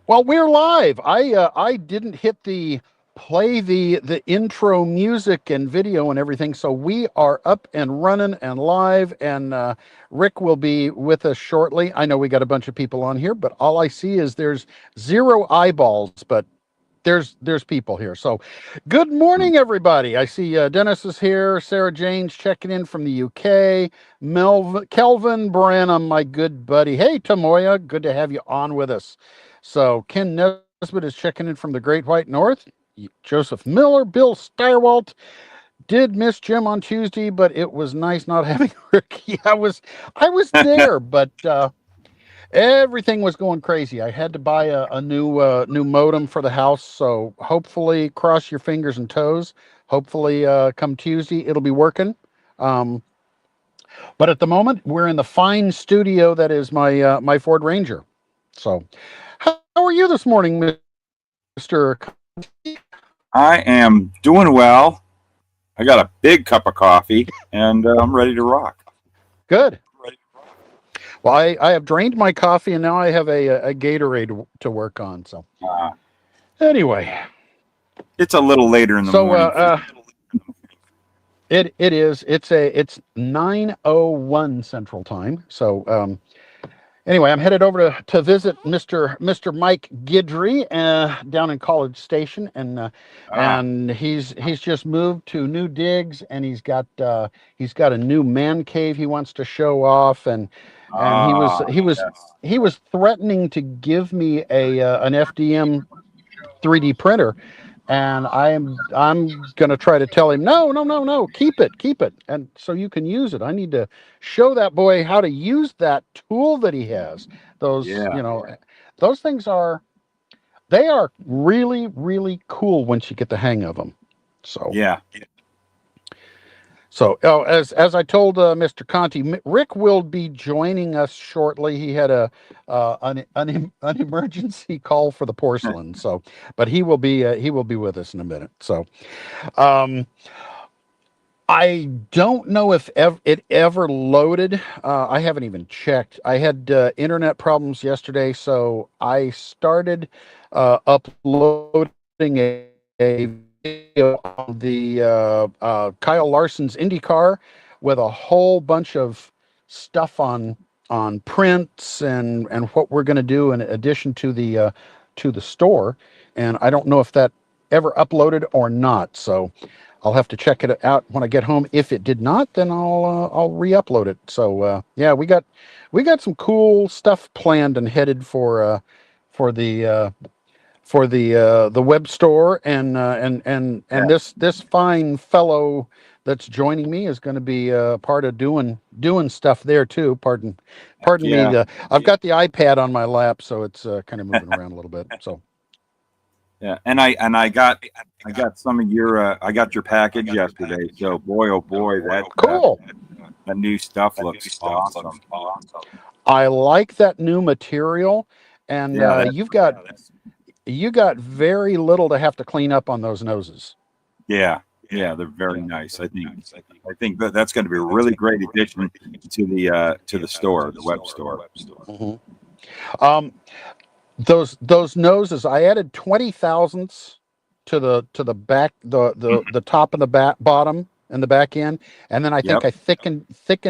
Well, we're live. I didn't hit the play the intro music and video and everything, so we are up and running and live. And Rick will be with us shortly. I know we got a bunch of people on here, but all I see is there's zero eyeballs, but there's people here. So, good morning, everybody. I see Dennis is here. Sarah Jane's checking in from the UK. Kelvin Branham, my good buddy. Hey, Tamoya, good to have you on with us. So, Ken Nesbitt is checking in from the Great White North. Joseph Miller, Bill Steyerwalt. Did miss Jim on Tuesday, but it was nice not having Ricky. I was there, but everything was going crazy. I had to buy a new modem for the house, so hopefully, cross your fingers and toes. Hopefully, come Tuesday, it'll be working. Um, but at the moment, we're in the fine studio that is my Ford Ranger. So, how are you this morning, Mister? I am doing well. I got a big cup of coffee, and I'm ready to rock. Good. Well, I have drained my coffee, and now I have a Gatorade to work on. So, anyway, it's a little later in the morning. It is. It's 9:01 Central Time. So anyway, I'm headed over to visit Mr. Mike Guidry down in College Station, and he's just moved to new digs, and he's got a new man cave he wants to show off, and he was threatening to give me an FDM 3D printer. And I'm gonna try to tell him, no, keep it, and so you can use it. I need to show that boy how to use that tool that he has. Those things they are really, really cool once you get the hang of them. So yeah. So, as I told Mr. Conti, Rick will be joining us shortly. He had an emergency call for the porcelain, so but he will be with us in a minute. So, I don't know if it ever loaded. I haven't even checked. I had internet problems yesterday, so I started uploading a video on the Kyle Larson's Indy car with a whole bunch of stuff on prints and what we're going to do in addition to the store. And I don't know if that ever uploaded or not. So I'll have to check it out when I get home. If it did not, then I'll re-upload it. So yeah, we got some cool stuff planned and headed for the web store, and this fine fellow that's joining me is going to be part of doing stuff there too. Pardon me. I've got the iPad on my lap, so it's kind of moving around a little bit. So. Yeah, and I got some of your I got your package yesterday. So boy, oh boy, that cool. That new stuff looks awesome. I like that new material, and you got very little to have to clean up on those noses. Yeah, they're very nice. I think that's going to be a really great addition to the store, the web store. Mm-hmm. Those noses, I added 20 thousandths to the back, the top and the bottom and the back end, and then I think I thickened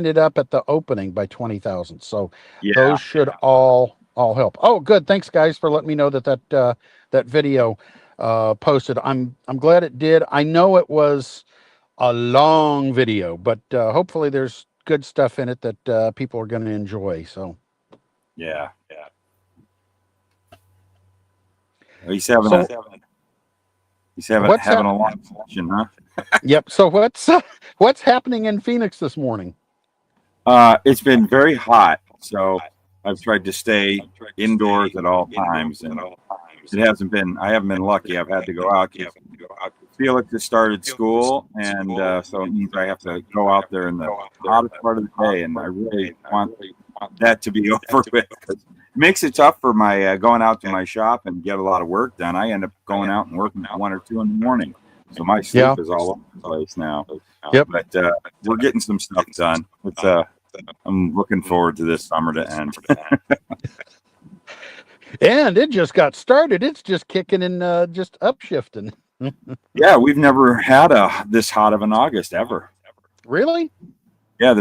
it up at the opening by 20 thousandths. So those should all help. Oh, good. Thanks, guys, for letting me know that video posted. I'm glad it did. I know it was a long video, but hopefully there's good stuff in it that people are going to enjoy. So yeah. He's having a long session, huh? Yep. So what's happening in Phoenix this morning? It's been very hot, so I've tried to stay indoors at all times, and it hasn't been. I haven't been lucky. I've had to go out. Felix has started school, and so it means I have to go out there in the hottest part of the day, and I really want that to be over with. Makes it tough for my going out to my shop and get a lot of work done. I end up going out and working at 1 or 2 in the morning, so my sleep is all over the place now. Yep. But we're getting some stuff done. I'm looking forward to this summer to end. And it just got started. It's just kicking and just upshifting. Yeah, we've never had this hot of an August ever. Really? Yeah,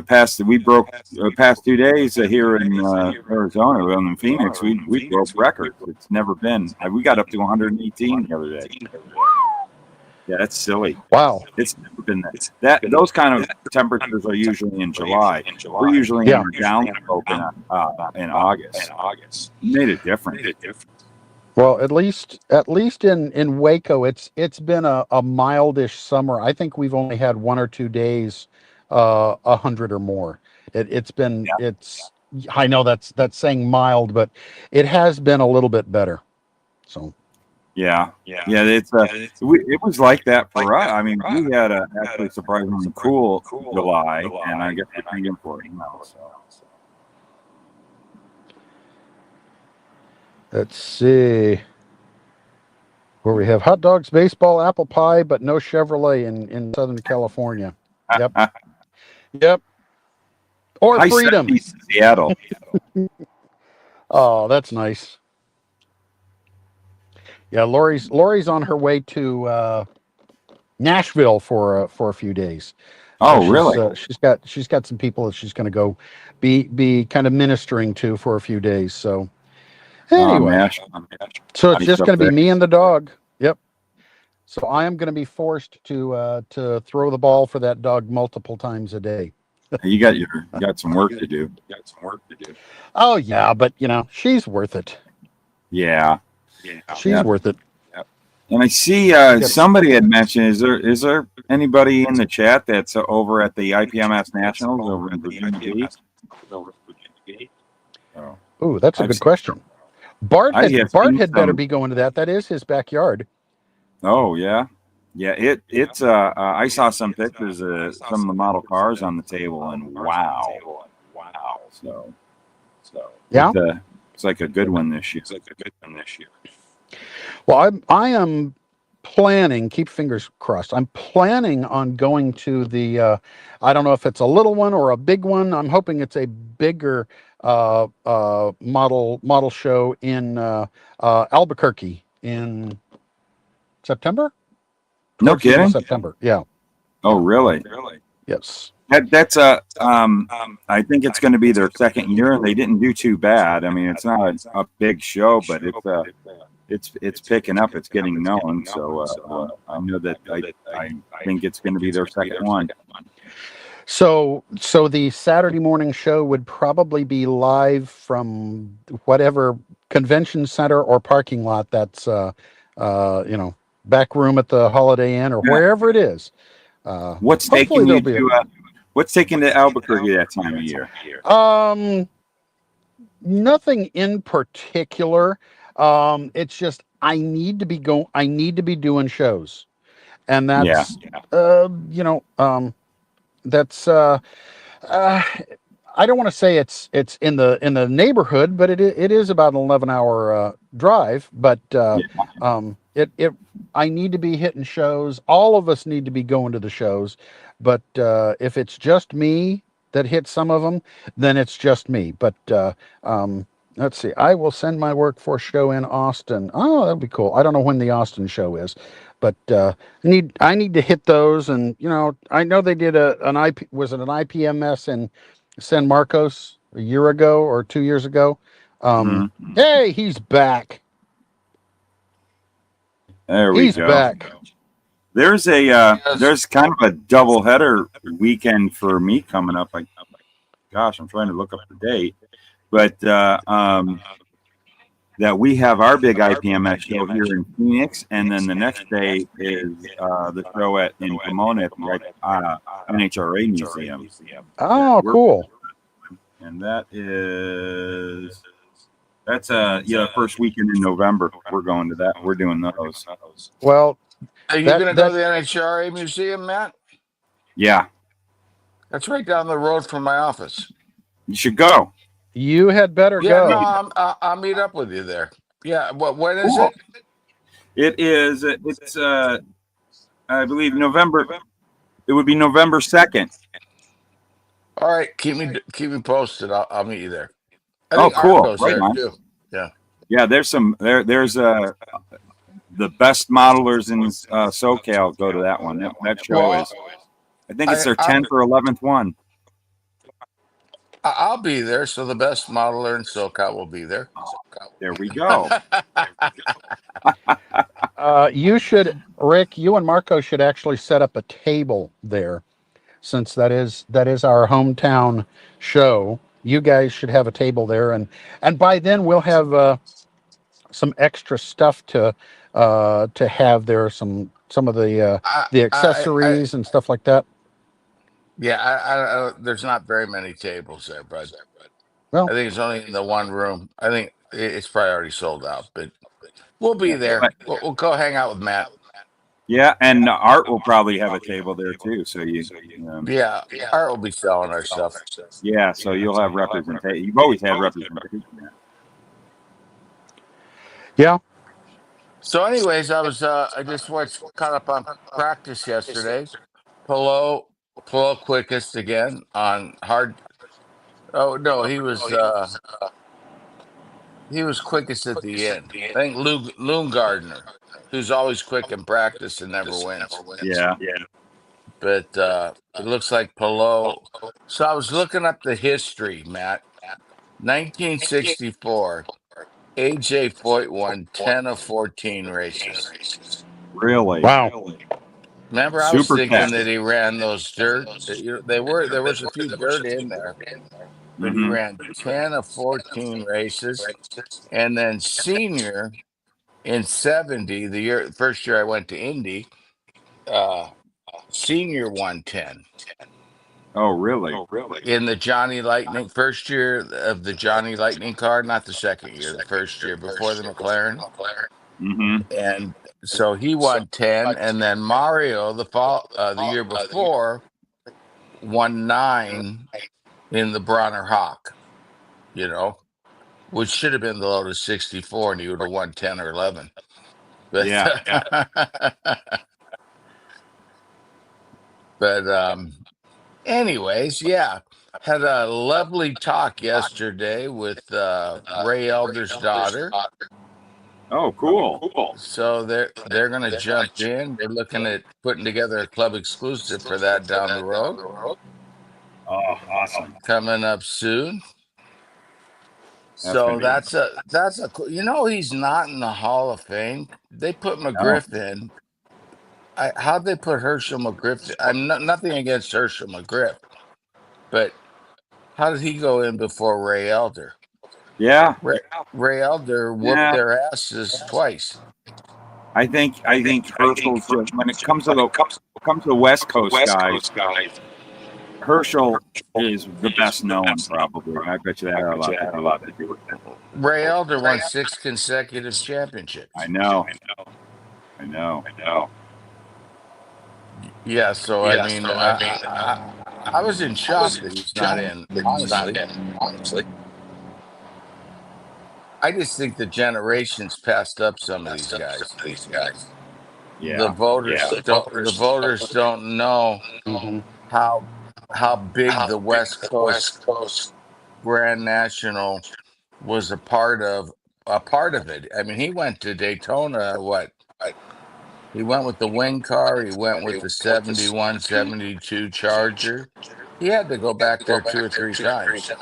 we broke the past 2 days here in Arizona, well, in Phoenix. We broke records. It's never been. We got up to 118 the other day. Yeah, that's silly. Wow. It's never been that. Those kind of temperatures are usually in July. We're usually in our downslope in August. Made it different. Well, at least in Waco, it's been a mildish summer. I think we've only had 1 or 2 days 100 or more. It's been it's I know that's saying mild, but it has been a little bit better. So Yeah. It was like that for us. I mean, we had a actually surprisingly cool July, and I guess we're thinking for it now. So. let's see. Where we have hot dogs, baseball, apple pie, but no Chevrolet in Southern California. Yep. Yep. Or High freedom. 70s in Seattle. Oh, that's nice. Yeah, Lori's on her way to Nashville for a few days. Oh, really? She's got some people that she's going to go be kind of ministering to for a few days. So anyway, so it's just going to be me and the dog. Yep. So I am going to be forced to throw the ball for that dog multiple times a day. You got some work to do. Oh yeah, but she's worth it. Yeah. She's worth it. And I see somebody had mentioned, is there anybody in the chat that's over at the IPMS Nationals over in Virginia Beach? Oh, that's a good question. Bart had better be going to that. That is his backyard. Oh yeah. Yeah, it's I saw some pictures of some of the model cars on the table, and wow. So yeah, it's like a good one this year. Well, I am planning. Keep fingers crossed. I'm planning on going to the. I don't know if it's a little one or a big one. I'm hoping it's a bigger model show in Albuquerque in September. No kidding. September. Yeah. Oh, really? Yes. That's I think it's going to be their second year, and they didn't do too bad. I mean, it's not a big show, but it's picking up. It's getting known. So I know that I think it's going to be their second one. So the Saturday morning show would probably be live from whatever convention center or parking lot that's back room at the Holiday Inn or wherever it is. What's taking you to what's taking to Albuquerque that time of year? Nothing in particular. It's just I need to be doing shows, and that's that's I don't want to say it's in the neighborhood, but it is about an 11-hour drive. But I need to be hitting shows. All of us need to be going to the shows. But if it's just me that hits some of them, then it's just me. But let's see. I will send my workforce show in Austin. Oh, that'd be cool. I don't know when the Austin show is, but I need to hit those. And I know they did an IPMS in San Marcos a year ago or 2 years ago. Hey, he's back. There we go. He's back. There's there's kind of a doubleheader weekend for me coming up. Gosh, I'm trying to look up the date, but that we have our big IPMS show here in Phoenix, and then the next day is the show in Pomona at the NHRA Museum. Oh, cool! And that's first weekend in November. We're going to that. We're doing those. Well, are you going to go to the NHRA Museum, Matt? Yeah, that's right down the road from my office. You should go. You had better go. No, I'll meet up with you there. Yeah, when is it? It is. It's I believe November. It would be November 2nd. All right, keep me posted. I'll meet you there. Oh, cool! Right, there too. Yeah. Yeah, there's some there's the best modelers in SoCal go to that one. That show Well, is, I think it's their I'll 10th or 11th one. I'll be there, so the best modeler in SoCal will be there. There we go. You should, Rick, you and Marco should actually set up a table there, since that is our hometown show. You guys should have a table there, and by then we'll have some extra stuff to have there, some of I, the I, accessories and stuff like that. yeah, there's not very many tables there, bud. I Well, think it's only in the one room. I think it's probably already sold out, but we'll be Yeah, there. but- We'll go hang out with Matt. yeah, and Art will probably have a table there too. So Yeah, Art will be selling our stuff. yeah, so you'll have representation. You've always had representation. yeah. So, anyways, I just watched caught up on practice yesterday. Polo quickest again on hard. Oh no, he was quickest at the end. I think Loon Gardner, who's always quick in practice and never wins. Yeah, But it looks like Polo. So I was looking up the history, Matt. 1964, AJ Foyt won 10 of 14 races. really. Wow. Remember, I was Super thinking fast. that he ran those dirt. There was a few dirt in there, but he Mhm. ran 10 of 14 races. And then senior in 70, the first year I went to Indy, senior won 10 Oh, really? in the Johnny Lightning first year of the Johnny Lightning car, not the second year, the first year before the McLaren. Mm-hmm. And so he won 10, and then Mario the year before won 9 in the Bronner Hawk, which should have been the Lotus 64, and he would have won 10 or 11. But Yeah. but anyways, yeah, had a lovely talk yesterday with Ray Elder's daughter. Oh, cool. So they're going to jump in. We're looking at putting together a club exclusive for that down the road. Oh, awesome. Coming up soon. That's So gonna be that's a cool. He's not in the Hall of Fame. They put McGriff in. How'd they put Herschel McGriff? I'm nothing against Herschel McGriff, but how did he go in before Ray Elder? Yeah. Ray Elder whooped their asses twice. I think Herschel's when it comes to the West Coast guys, Herschel is the best known probably. I bet you that had a lot to do with it. Ray Elder won 6 consecutive championships. I know. Yeah, so I mean, I was in shock that he's not in. Honestly, I just think the generations passed up some of these guys. Yeah. The voters don't know how big the West Coast Grand National was a part of it. I mean, he went to Daytona. He went with the wing car. He went with the 71, 72 Charger. He had to go back there 2 or 3 times.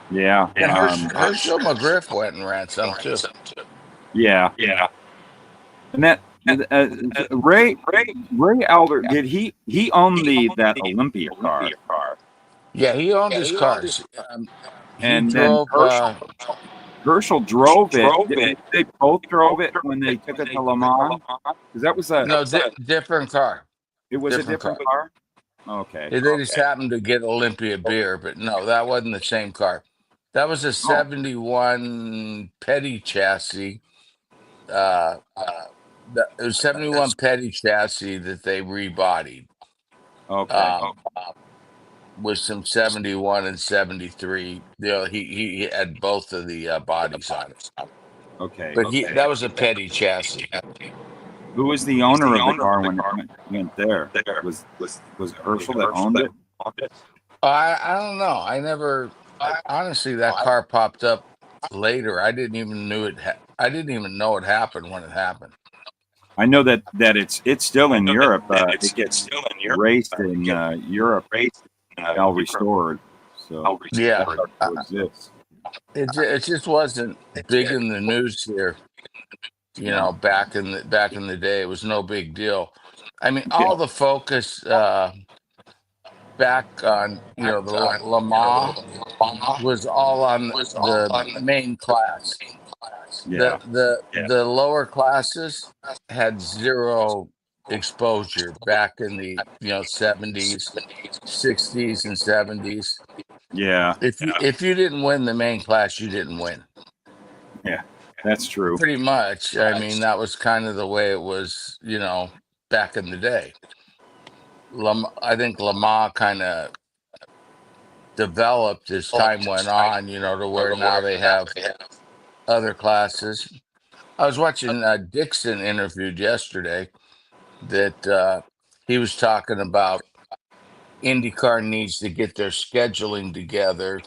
Yeah. And Herschel McGriff went and ran some too. Yeah. And that Ray Elder, did he owned that Olympia car? Yeah, he owned his cars. And then Herschel drove it. They both drove it when they took it to Le Mans? Because that was different car. It was a different car? Okay. They just happened to get Olympia beer, but no, that wasn't the same car. That was a 71 Petty chassis. It was 71 Petty chassis that they rebodied. Okay. With some 71 and 73. He had both of the bodies on it. Okay. But that was a Petty chassis. Who was the owner of the car when it went there? Was it Herschel that owned it? I don't know. Honestly, that car popped up later. I didn't even know it happened when it happened. I know that it's still in Europe. It gets raced in Europe, now restored. So Yeah, that's how it exists. it just wasn't big in the news here. No. Back in the day, it was no big deal. I mean, Yeah. all the focus back on the Lamar was all on the main class. Yeah. The lower classes had zero exposure back in the 70s, 60s, and 70s. Yeah. If you didn't win the main class, you didn't win. Yeah. That's true. Pretty much. I mean, that was kind of the way it was, back in the day. I think Lamar kind of developed as time went on, to where now they have other classes. I was watching Dixon interviewed yesterday that he was talking about IndyCar needs to get their scheduling together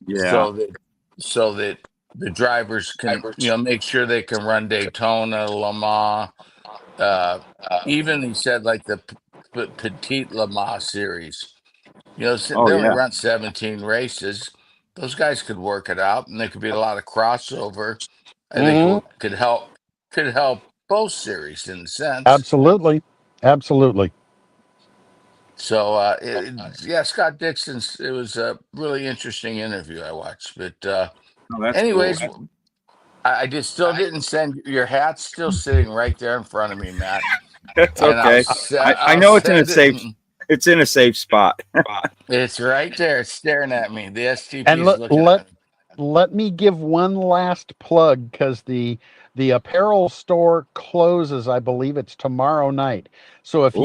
Yeah. so that the drivers can make sure they can run Daytona, Le Mans. Even he said like the Petite Le Mans series. Oh They only yeah. run 17 races. Those guys could work it out, and there could be a lot of crossover. I think Mhm. could help both series in a sense. Absolutely. Absolutely. So yeah, Scott Dixon's. It was a really interesting interview I watched. But Oh, that's anyways, cool. I just still didn't send your hat's still sitting right there in front of me, Matt. That's And okay. I I'll know it's in a send safe. it. It's in a safe spot. It's right there, it's staring at me. The STP And is looking at me. let me give one last plug because the apparel store closes. I believe it's tomorrow night. So Ooh. if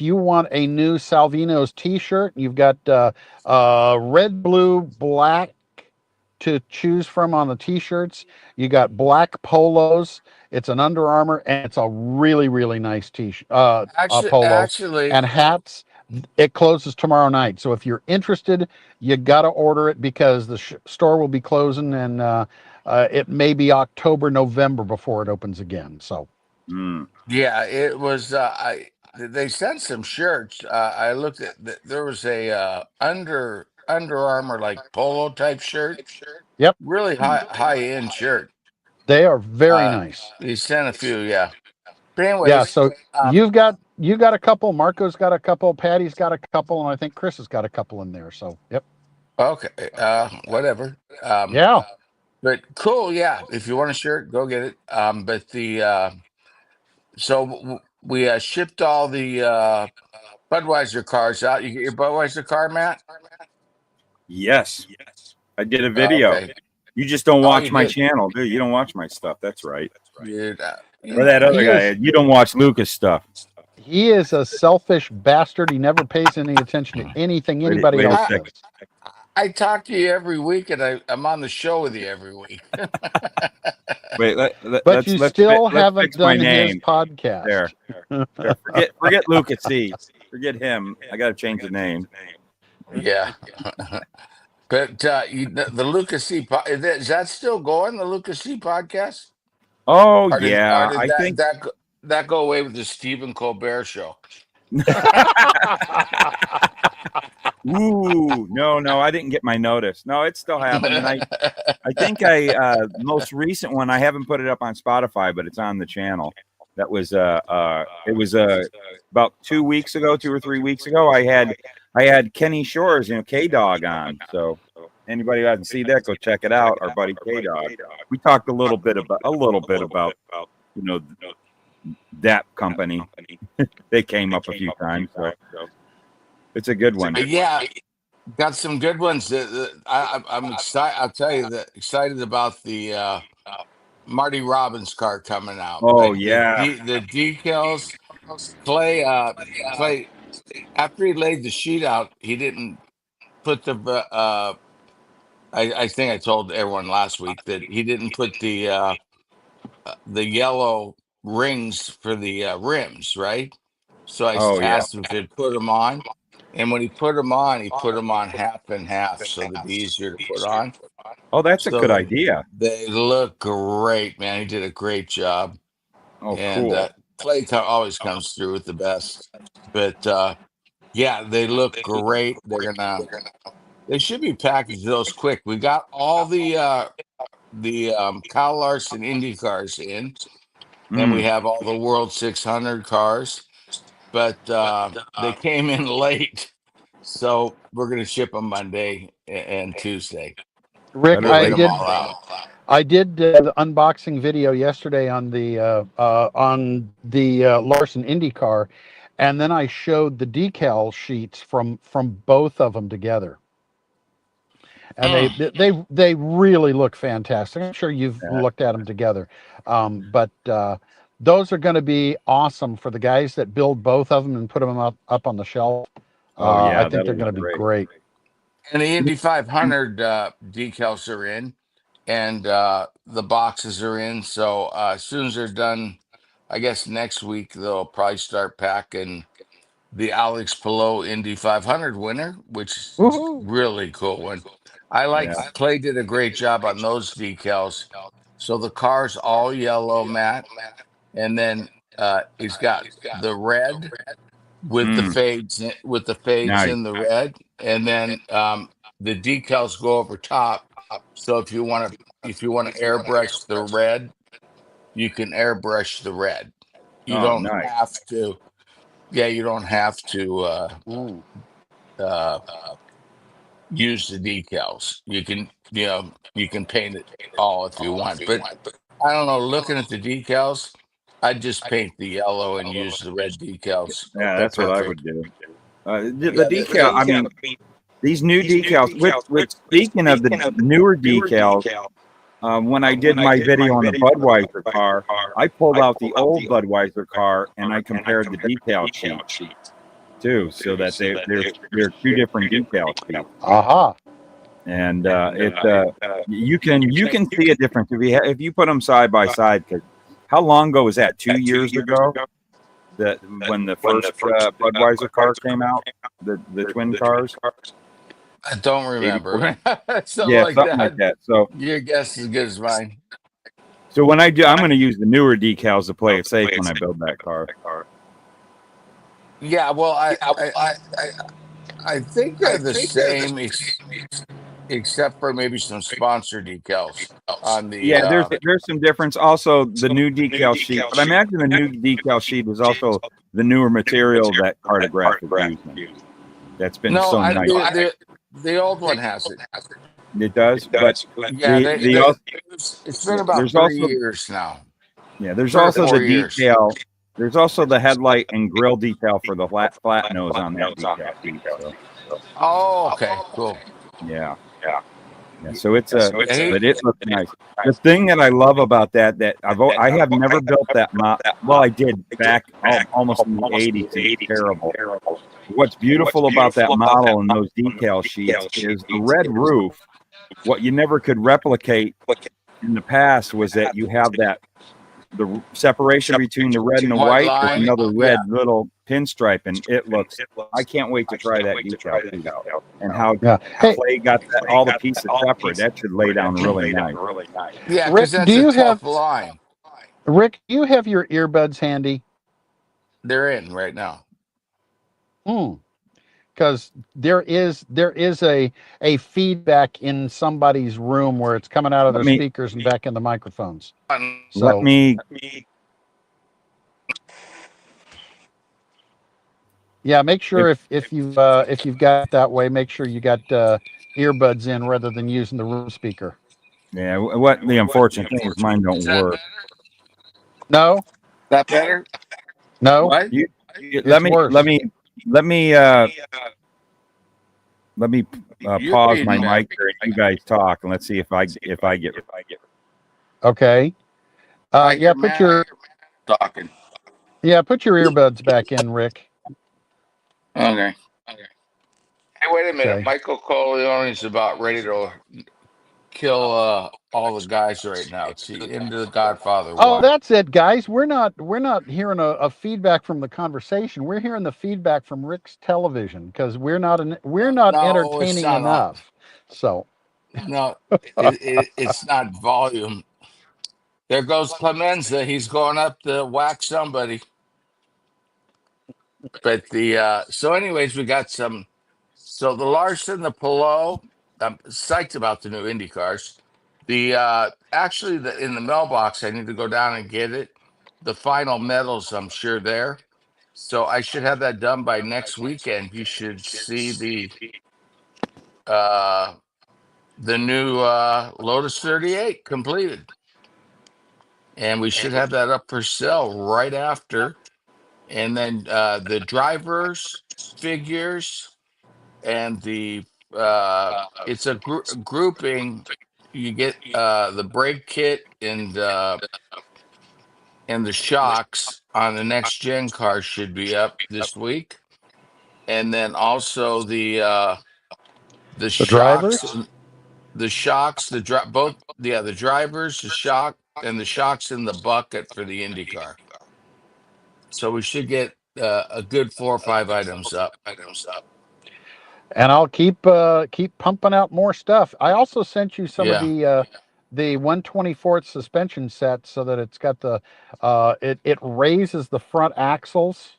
you want a new Salvino's T-shirt, you've got red, blue, black to choose from on the T-shirts. You got black polos. It's an Under Armour, and it's a really nice T-shirt, polo, Actually, and hats. It closes tomorrow night. So if you're interested, you got to order it because the store will be closing, and it may be October, November before it opens again. So yeah, it was. They sent some shirts. I looked at. There was a Under Armour like polo type shirt. yep, Really high end shirt. they are very Uh, nice. he sent a few. Yeah. But Yeah. anyways, So you got a couple. Marco's got a couple. Patty's got a couple, and I think Chris has got a couple in there. So yep. okay. Whatever. Yeah. But cool. Yeah. If you want a shirt, go get it. But we shipped all the Budweiser cars out. You get your Budweiser car, Matt? yes, I did a video. Okay. You just don't watch you my did. channel, dude. You don't watch my stuff. That's right. Dude, Or that other guy. You don't watch Lucas stuff. He is a selfish bastard. He never pays any attention to anything anybody wait a else second. does. I talk to you every week, and I'm on the show with you every week. Wait, But you still haven't fix my done his name. podcast. There. Forget Lucas C. Forget him. I got to change the name. Yeah. But the Lucas C. Is that still going? The Lucas C. podcast? Oh Or did I think that go away with the Stephen Colbert show? Ooh, no, I didn't get my notice. No, it's still happening. I think most recent one, I haven't put it up on Spotify, but it's on the channel. That was it was about 2 weeks ago, 2 or 3 weeks ago. I had Kenny Shores, K-Dog on. So anybody who hasn't seen that, go check it out. Our buddy K-Dog. We talked a little bit about that company. They came up a few times. So it's a good one. Yeah, got some good ones. I'm excited. I'll tell you that excited about the Marty Robbins car coming out. Oh, Like yeah. the decals. Clay after he laid the sheet out, he didn't put the I think I told everyone last week that he didn't put the yellow rings for the rims, right? So I asked him if he'd put them on. And when he put them on half and half so it'd be easier to put on. Oh, that's a So good idea. they look great, man. He did a great job. Oh, And cool. Clay always comes through with the best. But yeah, they look great. They should be packaged those quick. We got all the Kyle Larson Indy cars in, and we Mm. have all the World 600 cars, but they came in late, so we're gonna ship them Monday and Tuesday. Rick, Better We'll get late them than all out. I did the unboxing video yesterday on the Larson Indy car, and then I showed the decal sheets from both of them together, and Mm. they really look fantastic. I'm sure you've that. looked at them together, but those are going to be awesome for the guys that build both of them and put them up on the shelf. Oh I yeah, think they're that'll going to look be great. great. And the Indy 500 decals are in, and the boxes are in. So as soon as they're done, I guess next week they'll probably start packing the Alex Pillow Indy 500 winner, which is Woohoo! really cool one. Yeah. Clay did a great job on those decals. So the car's all yellow matte, and then he's got the red with the Mm. fades with the fades Nice. in the red, and then the decals go over top. So if you want to airbrush the red, you can airbrush the red. You Oh, don't nice. have to. Yeah, you don't have to Mm. uh, use the decals. You can paint it all if you want. But I don't know. Looking at the decals, I'd just paint the yellow and use the red decals. Yeah, They're that's what I perfect. would do. The Yeah, decal. I mean, these new decals. With speaking of the newer decals, when I did my video on the Budweiser car, I pulled out the old Budweiser car and I compared the decal sheets too, so that they're two different decal sheets. Aha! And you can see a difference if you put them side by side. Because how long ago was that? 2 years ago. That when the first Budweiser car came out, the twin cars. I don't remember. Something Yeah, like something like that. that. So Your guess is as good as mine. when I do, I'm going to use the newer decals to play it safe when I build that car. Yeah, well, I think they're the same, except for maybe some sponsor decals on the. Yeah, there's some difference. Also, the new decal sheet, but I imagine the new decal sheet is also the newer material that Cartograph is using. That's been so nice. The old one has it. It does, but Yeah, it's been about 3 years now. Yeah, there's also the 4 years. decal. There's also the headlight and grill decal for the flat nose on that decal. Oh, okay, cool. Yeah. So but it looks nice. The thing that I love about that I have never built that model. Well, I did back almost in the 80s. It's terrible. What's beautiful about that model and those decal sheets is the red roof. What you never could replicate in the past was that you have the separation between the red and the white with another red little pinstripe, and it looks. I can't wait to try that decal and how Clay got all the pieces separate. That should lay down really nice. Yeah, because that's a tough line. Rick, do you have your earbuds handy? They're in right now. Because there is a feedback in somebody's room where it's coming out of their speakers and back in the microphones. So let me. Yeah, make sure if you've got it that way, make sure you got earbuds in rather than using the room speaker. Yeah, what the unfortunate thing is mine don't work. No, that better? No, what? Let me pause my mic here and you guys talk, and let's see if I get. Okay. Yeah, put your talking. Yeah, put your earbuds back in, Rick. Okay. Hey, wait a minute. Okay. Michael Corleone is about ready to kill all the guys right now. It's the end of the Godfather. Oh, that's it, guys. We're not hearing a feedback from the conversation. We're hearing the feedback from Rick's television because we're not entertaining enough. So No, it's not volume. There goes Clemenza. He's going up to whack somebody. But so anyways, we got some. So the Larson, the Pillow, I'm psyched about the new Indy cars. The actually the in the mailbox, I need to go down and get it. The final metals, I'm sure there. So I should have that done by next weekend. You should see uh the new Lotus 38 completed. And we should have that up for sale right after. And then the drivers, figures, and the it's a grouping. You get the brake kit and the shocks on the next gen car should be up this week, and then also the The drivers. shocks, both, yeah, the drivers, the shock, and the shocks in the bucket for the Indy car. So we should get a good 4 or 5 items up. And I'll keep pumping out more stuff. I also sent you some of Yeah, the 1/24th suspension set so that it's got the it raises the front axles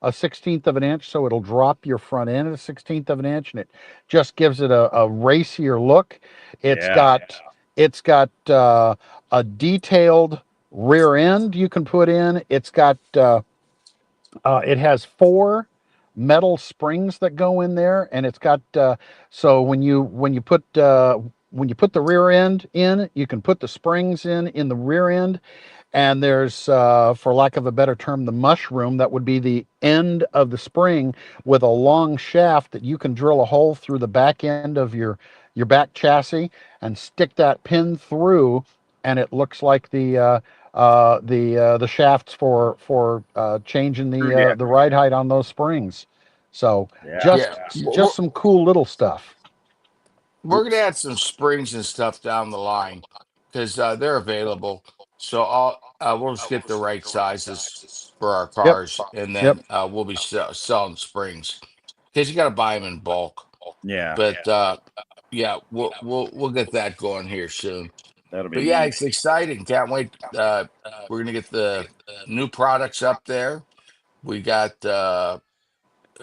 a 16th of an inch, so it'll drop your front end a 16th of an inch, and it just gives it a racier look. It's Yeah. got it's got a detailed rear end you can put in. It's got it has four metal springs that go in there, and it's got so when you put the rear end in, you can put the springs in the rear end, and there's for lack of a better term, the mushroom that would be the end of the spring with a long shaft that you can drill a hole through the back end of your back chassis and stick that pin through, and it looks like the shafts for changing Yeah. the ride height on those springs. So Yeah. yeah. just some cool little stuff. We're gonna add some springs and stuff down the line because they're available. So we'll just get the right sizes for our Yep, cars, and yep. then we'll be selling springs because you got to buy them in bulk. Yeah. But yeah, we'll get that going here soon. That'll be But yeah, neat. it's exciting. Can't wait. We're gonna get the new products up there. We got a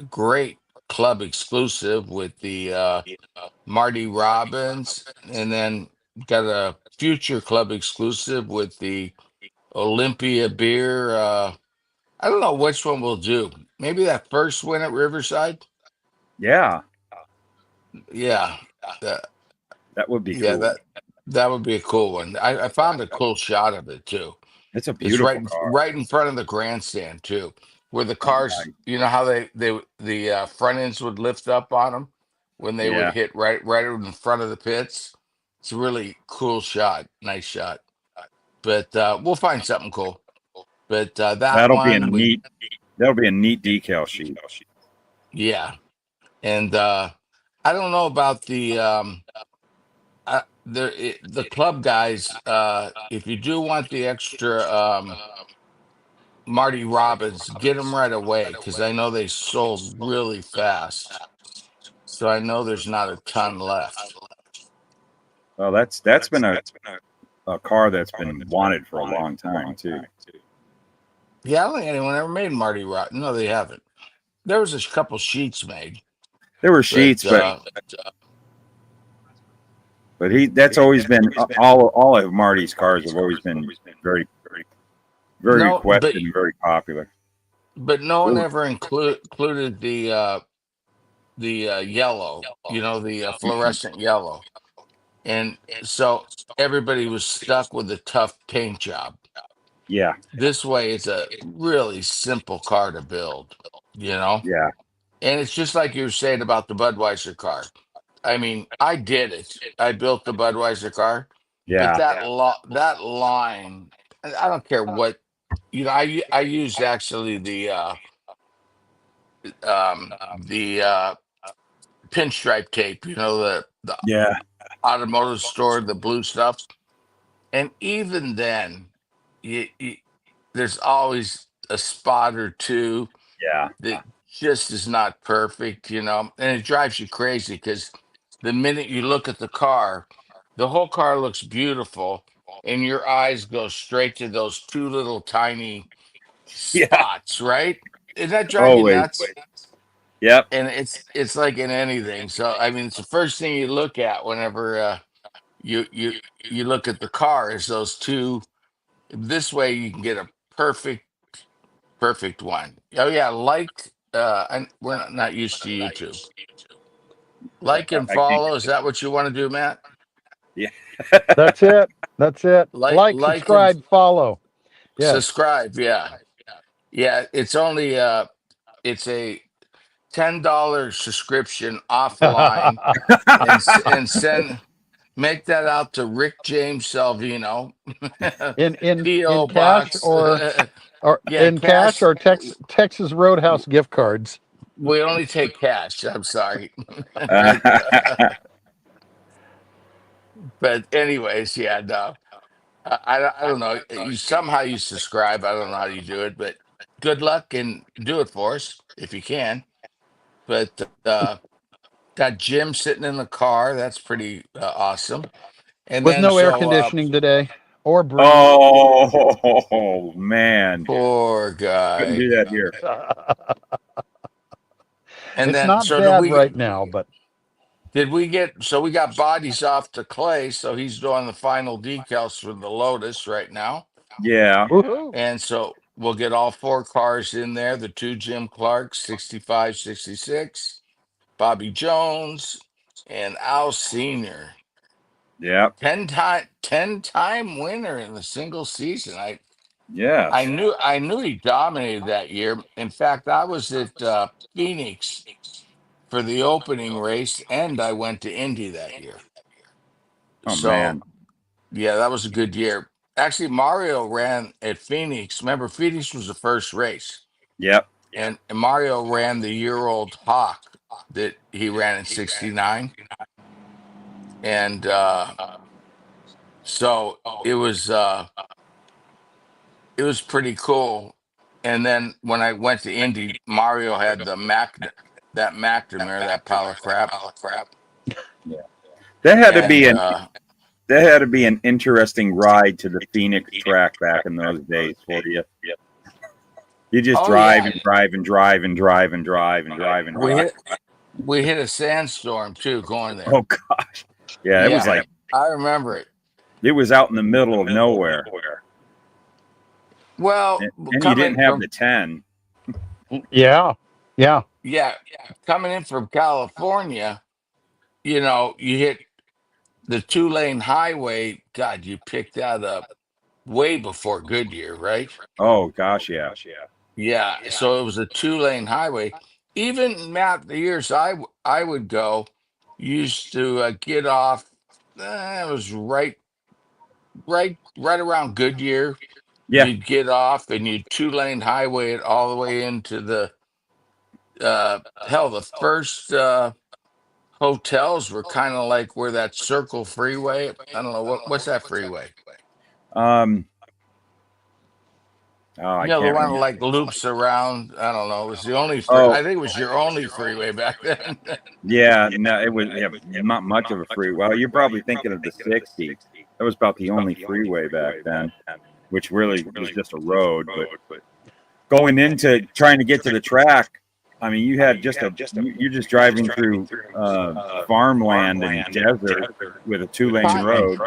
great club exclusive with the Marty Robbins, and then got a future club exclusive with the Olympia beer. I don't know which one we'll do. Maybe that first one at Riverside. Yeah. Yeah, that, That would be yeah, cool. that would be a cool one. I found a cool shot of it too. It's a It's beautiful car. right in front of the grandstand too, where the Oh, cars. You know how the front ends would lift up on them when they would yeah. hit right in front of the pits. It's a really cool shot, nice shot. But we'll find something cool. But that That'll be a one, neat. That'll be a neat decal sheet. yeah. And I don't know about the club guys. If you do want the extra Marty Robbins, get them right away because I know they sold really fast. So I know there's not a ton left. Well, that's been a car that's been wanted for a long time too. Yeah, I don't think anyone ever made Marty Robbins. No, they haven't. There was a couple sheets made, There were but sheets, but that's always been all of Marty's cars have always been very very no, requested and very popular. but no one Ooh. ever included the yellow. You know, the fluorescent yellow, and so everybody was stuck with a tough paint job. Yeah. This way, it's a really simple car to build. You know. Yeah. And it's just like you were saying about the Budweiser car. I mean, I did it. I built the Budweiser car, but Yeah. that line, I don't care what, I used actually the pinstripe tape, the Yeah. automotive store, the blue stuff. And even then, you there's always a spot or two Yeah. that just is not perfect, and it drives you crazy because the minute you look at the whole car looks beautiful, and your eyes go straight to those two little tiny Yeah. spots, right? Does that drive you Always. nuts? Yep. And it's like in anything. So I mean, it's the first thing you look at whenever you you you look at the car is those two. This way you can get a perfect one. Oh yeah, like and we're not used to YouTube. Like and I can't. follow. Is that what you want to do, Matt? Yeah. That's it. That's it. Like, Like and subscribe, follow. Yes. subscribe. Yeah, yeah. It's only it's a $10 subscription offline, and send make that out to Rick James Salvino, in P.O. cash Box. or Yeah, in cash cash. or Texas Roadhouse gift cards. We only take cash. I'm sorry, but anyways, yeah, no, I don't know. You somehow you subscribe. I don't know how you do it, but good luck and do it for us if you can. But got Jim sitting in the car. That's pretty awesome. And With then no air so conditioning today or breeze. Oh man, poor couldn't guy. do that here. And It's then not so bad right now, but we got bodies off to Clay, so he's doing the final decals for the Lotus right now. Yeah. woohoo. And so we'll get all four cars in there, the two Jim Clarks, 65, 66, Bobby Jones, and Al Senior. Yep. 10-time winner in the single season. Yes. I knew he dominated that year. In fact, I was at Phoenix for the opening race, and I went to Indy that year. Oh So man. yeah, that was a good year. Actually, Mario ran at Phoenix. Remember, Phoenix was the first race, Yep. and Mario ran the year-old Hawk that he ran in '69, and so it was pretty cool. And then when I went to Indy, Mario had that McNamara, that pile of crap. Yeah. That had to And be that had to be an interesting ride to the Phoenix track back in those days for you. You just oh drive yeah, and drive and drive and drive and drive and drive and we drive. hit a sandstorm too going there. Oh gosh. Yeah, it was Yeah, like I remember it. it was out in the middle of nowhere. Well, And you coming didn't have from the 10. Yeah. Yeah. yeah, coming in from California, you hit the 2-lane highway. God, you picked that up way before Goodyear, right? Oh gosh, yeah. Yeah, so it was a 2-lane highway. Even Matt, the years I would go, used to get off. It was right around Goodyear. Yeah. You'd get off and you'd 2-lane highway it all the way into the hell. The first hotels were kind of like where that Circle Freeway. I don't know what's that freeway. Oh, I The can't one that remember. like loops around. I don't know. It was the only Oh, I think it was your only freeway back then. yeah, no, it was not much of a freeway. Well, you're probably thinking of the 60. That was about the only freeway back then, which really was just a road. But going into trying to get to the track, I mean, you had you're just driving through farmland and desert with a 2-lane Cotton. road.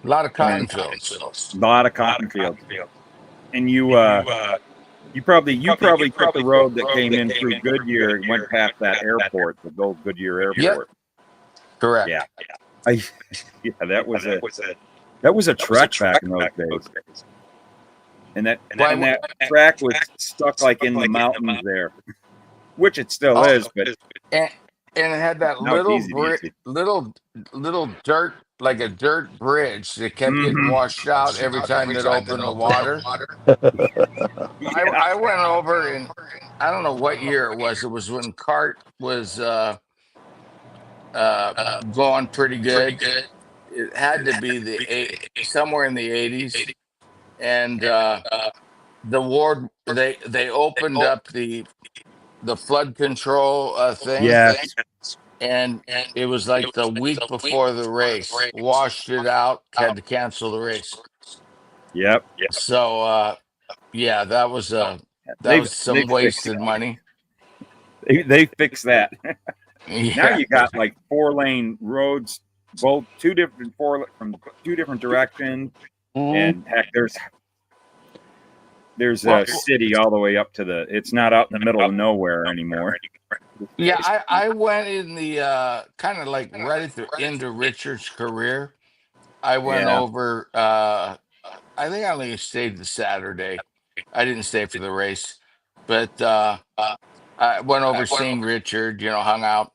A lot of cotton And fields. a lot of cotton fields. And you probably took the road that came in through Goodyear and went past that airport, the old Goodyear airport. Correct. Yeah. That was a trek back in those days. And that track was stuck like in the mountains there, which it still is, but and it had that now it's little easy to see. little dirt, like a dirt bridge that kept getting washed out every time that opened the water. I went over, and I don't know what year it was. It was when CART was going pretty good. It had to be somewhere in the 80s, and the ward they opened up the flood control thing. Yes. and it was like the week before the race. Washed it out. Had to cancel the race. Yep. So yeah, that was They've some fixed wasted money. they fixed that. Now Yeah. you got like 4-lane roads, both from two different directions, and heck, there's a city all the way up to it's not out in the middle of nowhere anymore. Yeah, I went in the kind of like right at the end of Richard's career. I went Yeah. over I think I only stayed the Saturday. I didn't stay for the race. But I went over seeing Richard, hung out.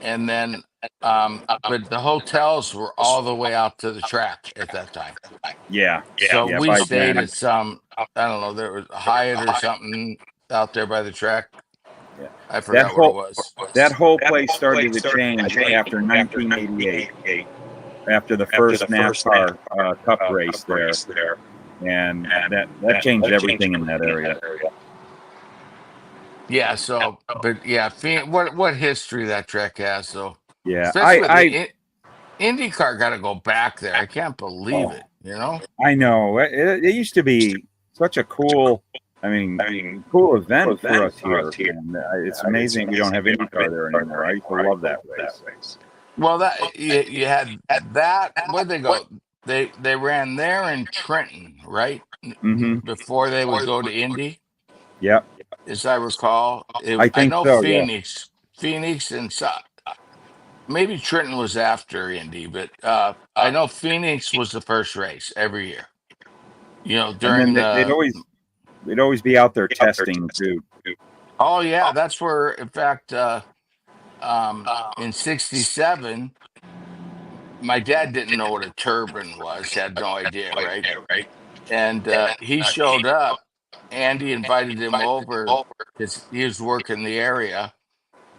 And then but the hotels were all the way out to the track at that time. Yeah. So Yeah. we By stayed then, at some, I don't know, there was a Hyatt or something out there by the track. yeah. I forgot what it was. That whole place started to change after 1988, after the first NASCAR Cup race there, and that changed everything in that area. Yeah, so but yeah, what history that track has, so Yeah, especially with the IndyCar got to go back there. I can't believe it, I know it used to be such a cool, cool event for us here, and it's amazing we don't have IndyCar there anymore. I used to love that race. Well, that you had that. Where'd they go? They ran there in Trenton, right? Mm-hmm. Before they would go to Indy. Yep. As I recall, I think know so. Phoenix, and maybe Trenton was after Indy, but I know Phoenix was the first race every year. During and then they'd always be out there testing too. Oh yeah, that's where, in fact, in '67, my dad didn't know what a turbine was, had no idea, right? And he showed up. Andy invited him over because he was working the area,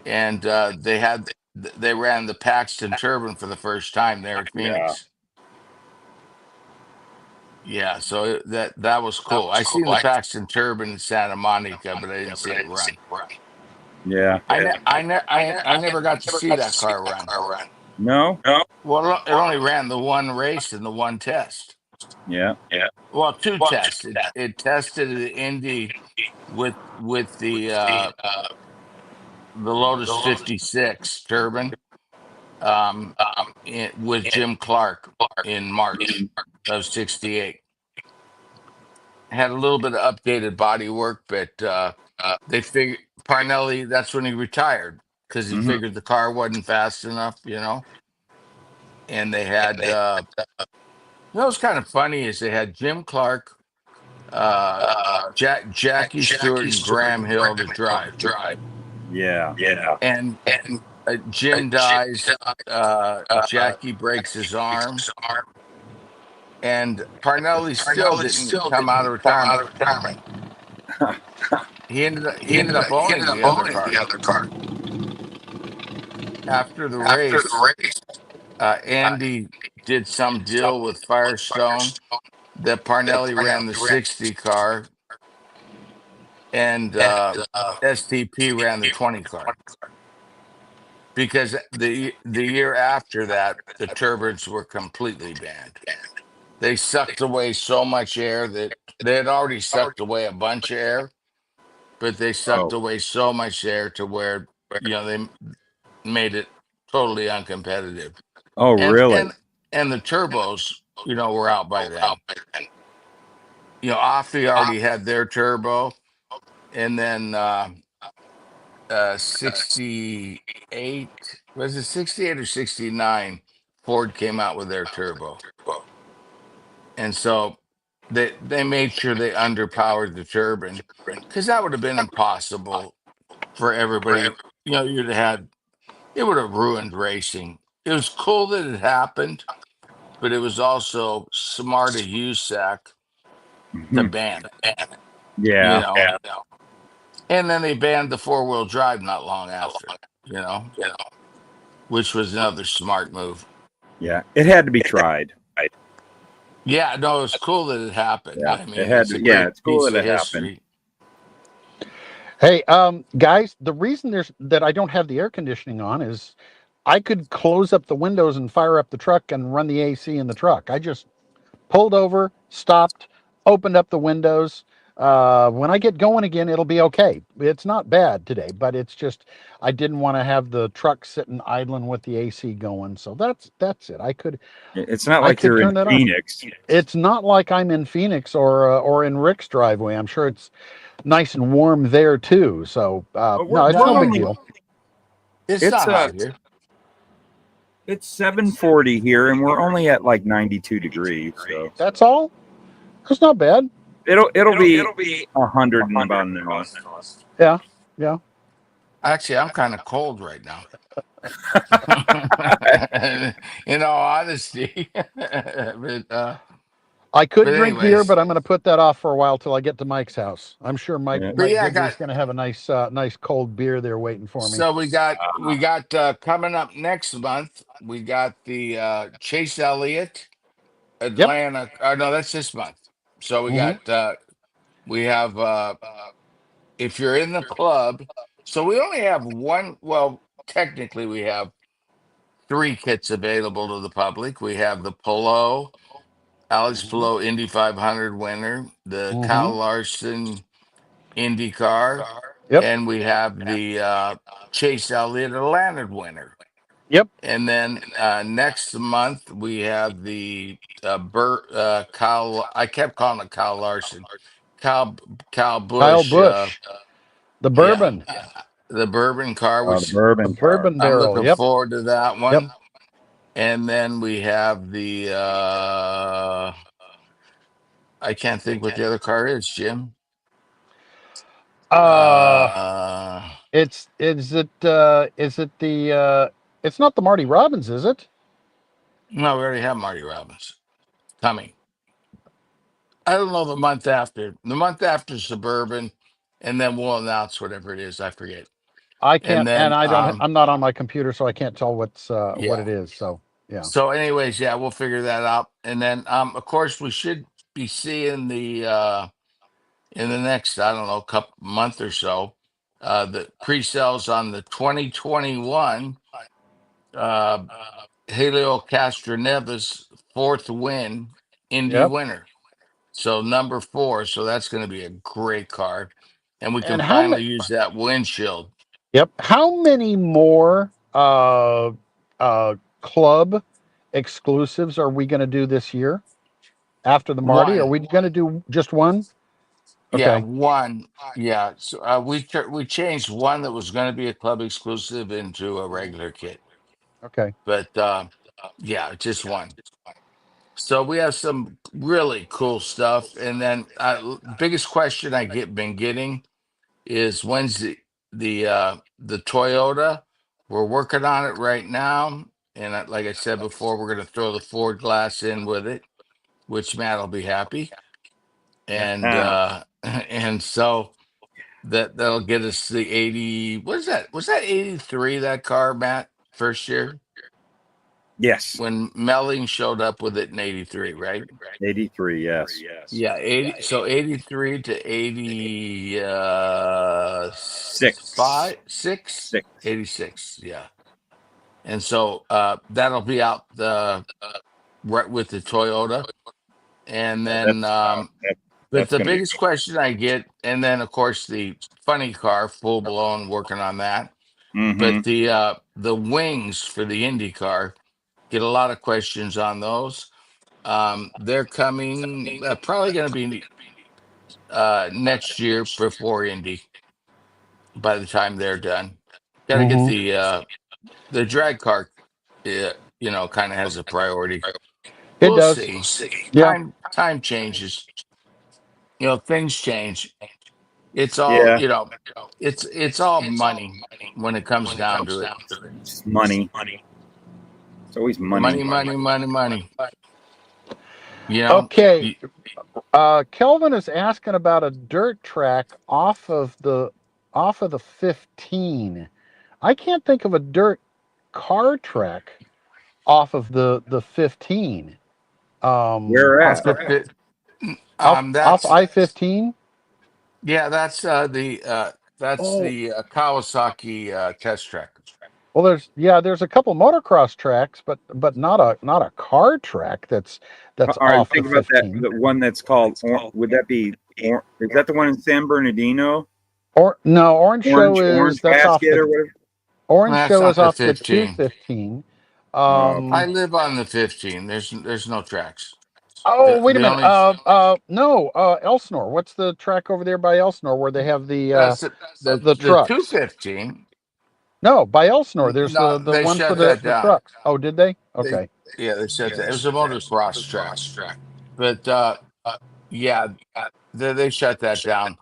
and they ran the Paxton turbine for the first time there at Phoenix. Yeah, so that was cool. I seen the Paxton turbine in Santa Monica, but I didn't see it run. Yeah, I never got to see that car run. No. Well, it only ran the one race and the one test. Yeah. Well, two tests. It tested the Indy with the Lotus 56 turbine with Jim Clark in March of '68. Had a little bit of updated body work, but they figured Parnelli, that's when he retired, because he figured the car wasn't fast enough, and they had what's kind of funny is they had Jim Clark, Jackie Stewart, and Graham Hill to drive. Yeah. And Jim dies. Jackie breaks his arm, and Parnelli still didn't come out of retirement. He ended up owning the other car. After the race, Andy did some deal with Firestone that Parnelli ran the 60 car, and STP ran the 20 car. Because the year after that, the turbines were completely banned. They sucked away so much air that they had already sucked away a bunch of air, but they sucked away so much air to where they made it totally uncompetitive. Oh, really? And the turbos, were out by then. Offie already had their turbo, and then 68, was it 68 or 69? Ford came out with their turbo, and so they made sure they underpowered the turbine, because that would have been impossible for everybody. You'd have had, it would have ruined racing. It was cool that it happened, but it was also smart of USAC to ban it. Yeah. And then they banned the 4-wheel drive not long after, which was another smart move. Yeah, it had to be tried. Yeah, no, it was cool that it happened. Yeah, it's cool that it happened. Hey, guys, the reason that I don't have the air conditioning on is I could close up the windows and fire up the truck and run the AC in the truck. I just pulled over, stopped, opened up the windows. When I get going again, it'll be okay. It's not bad today, but it's just I didn't want to have the truck sitting idling with the AC going. So that's it. It's not I like could you're in turn that off. Phoenix. It's not like I'm in Phoenix or in Rick's driveway. I'm sure it's nice and warm there too. So But no, it's No, no we're big only deal. it's it's not hot here. it's 7:40 here, and we're only at like 92 degrees. So That's all. It's not bad. it'll be 100 in about an hour. Yeah, yeah. Actually, I'm kind of cold right now. In all honesty, I could but drink beer, anyways, but I'm going to put that off for a while till I get to Mike's house. I'm sure Yeah. but Mike yeah, I Digby's got going to have a nice cold beer there waiting for me. so we got coming up next month. We got the Chase Elliott Yep. Atlanta. No, that's this month. So Hmm. we have if you're in the club. So we only have one. Well, technically, we have three kits available to the public. We have the Polo, Alex Hmm. Palou Indy 500 winner, the Hmm. Kyle Larson IndyCar, Yep. and we have the Chase Elliott Atlanta winner. Yep. And then next month we have the Kyle. I kept calling it Kyle Larson, Kyle Kyle Kyle Bush. Busch, the Yeah, bourbon, the bourbon car, The which the bourbon car. bourbon I'm barrel. looking Yep. forward to that Yep. one. And then we have the I can't think what the other car is, Jim. Uh, Uh, is it the it's not the Marty Robbins, is it? no, we already have Marty Robbins coming. I don't know the month after. The month after Suburban, and then we'll announce whatever it is. I forget. I And can't, and then, I'm not on my computer, so I can't tell what it yeah. is. So yeah. So, anyways, yeah, we'll figure that out. And then, of course, we should be seeing the in the next, I don't know, couple month or so, the pre-sales on the 2021 uh, Helio Castroneves fourth win Indy Yep. winner. So number 4. So that's going to be a great car, and we can And finally use that windshield. yep. How many more club exclusives are we going to do this year after the Marty? Are One, we going to do just one? yeah, Okay. one, yeah. So we changed one that was going to be a club exclusive into a regular kit, Okay. but yeah, just one. So we have some really cool stuff, and then biggest question I been getting is when's the Toyota? We're working on it right now, and like I said before, we're going to throw the Ford glass in with it, which Matt will be happy, and and so that'll get us the 80. What is that? Was that 83? That car, Matt, first year Yes. when Melling showed up with it in 83, right? 83. Yes. Yeah, 80. So 83 to 80 Six. 6, Six. 86. Yeah. And so that'll be out right with the Toyota. And then but That's the gonna be biggest question I get, and then of course the funny car, full blown, working on that. Mm-hmm. But the wings for the Indy car, get a lot of questions on those. They're coming probably going to be next year before Indy. By the time they're done, got to get Hmm. the drag car. Kind of has a priority. It We'll does. see. Yeah. Time changes. Things change. It's all Yeah. it's all money when it comes down to it. It's money. It's always money. Money. Okay. Y- Kelvin is asking about a dirt track off of the 15. I can't think of a dirt car track off of the 15. Where off at? the fit. Off That's I-15. yeah. That's Oh, the Kawasaki test track. Well, there's a couple motocross tracks, but not a car track that's All right, off the think about that. 15. The one that's called, would that be, is that the one in San Bernardino? Or no, Orange Show Orange that's off Basket the or whatever? Orange That's Show not is the off the 15. 215. Oh, I Um, live on the 15. There's no tracks. oh, wait a The minute. only No, Elsinore. What's the track over there by Elsinore where they have that's the the trucks? 215. No, by Elsinore. There's No, the they one for shut that the down. trucks. Oh, did they? They Okay. Yeah, they shut that. It was a motocross track, but yeah, they shut that down.